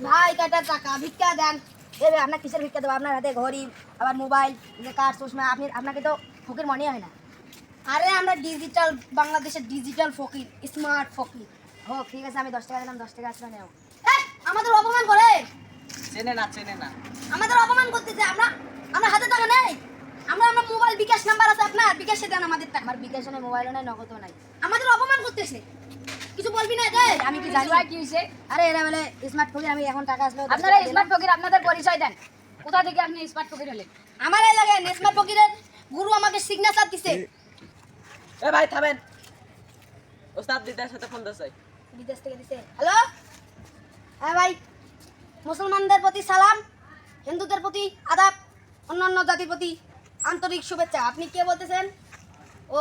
ভাই কয়টা টাকা ভিক্ষা দেন। এ ভাই আপনার কিসের ভিক্ষা দেবো? আপনার হাতে ঘড়ি, আবার মোবাইল, কার্ড, চশমা, আপনাকে তো ফকির মনে হয় না। আরে আমরা ডিজিটাল, বাংলাদেশের ডিজিটাল ফকির, স্মার্ট ফকির। হোক ঠিক আছে, আমি 10 টাকা দিলাম, 10 টাকা আসলে নেও। আমাদের অপমান করে, চেনে না আমাদের অপমান করতেছে। আমরা হাতে টাকা নেই, আমরা মোবাইল বিকাশ নাম্বার আছে আপনার, বিকাশে দেন আমাদের টাকা। আমার বিকাশে নাই, মোবাইলও নাই, নগদও নাই। আমাদের অপমান করতেছে, কিছু বলবি না রে? আমি কি জানি কি হইছে? আরে এরা বলে স্মার্ট ফকির। আমি এখন টাকা আসলে আপনারা স্মার্ট ফকির, আপনাদের পরিচয় দেন। কোথা থেকে আপনি স্মার্ট ফকির হলেন? আমার এই লাগে স্মার্ট ফকিরের গুরু আমাকে সিগনেচার দিছে। এ ভাই থামেন, ওস্তাদ দিদার সাথে ফোন দিছে। বিদেশ থেকে দিছে। হ্যালো, হ্যাঁ ভাই, মুসলমানদের প্রতি সালাম, হিন্দুদের প্রতি আদাব, অন্যান্য জাতির প্রতি আন্তরিক শুভেচ্ছা। আপনি কে বলতেছেন? ও,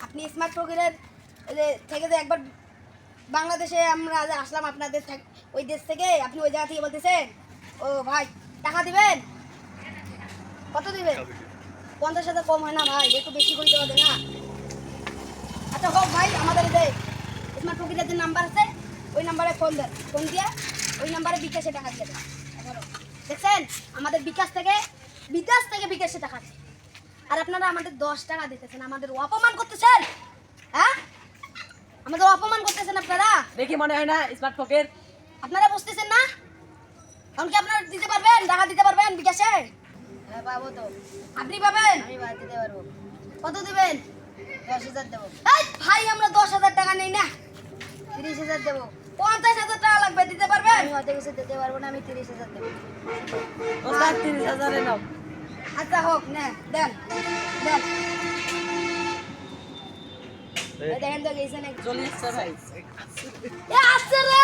আপনি স্মার্ট ফকিরের থেকে যে একবার বাংলাদেশে আমরা যে আসলাম আপনাদের ওই দেশ থেকে, আপনি ওই জায়গা থেকে বলতেছেন? ও ভাই, টাকা দিবেন? কত দিবেন? 50,000 কম হয় না ভাই? একটু বেশি করে দেওয়া যায় না? আচ্ছা হোক ভাই, আমাদের যে স্মার্ট ফকিরের যে নাম্বার আছে ওই নাম্বারে ফোন দেন, ফোন দিয়ে ওই নাম্বারে বিকাশে টাকা দিয়ে দেন। দেখছেন, আমাদের বিকাশ থেকে বিকাশে টাকা আছে। আর আপনারা আমাদের 10 টাকা দিতেছেন, আমাদের অপমান করতেছেন। হ্যাঁ, আমাদের অপমান করতেছেন আপনারা। দেখি মনে হয় না স্মার্ট ফকির। আপনারা বুঝতেছেন না? কারণ কি আপনারা দিতে পারবেন, টাকা দিতে পারবেন বিকাশে? হ্যাঁ পাবো তো। আপনি পাবেন? আমি দিতে পারবো। কত দিবেন? 10,000 দেবো। ভাই, আমরা 10,000 টাকা নেই না, 30,000 দেবো। 50,000 টাকা লাগবে, দিতে পারবেন? আমি অত কিছু দিতে পারবো না, আমি 30,000 দেবো। ওস্তাদ 30,000 এ নাও। আচ্ছা হোক, দেন দেন। দেখেন তো গেছে নাকি? চলে এসছে ভাই। আসছে রে।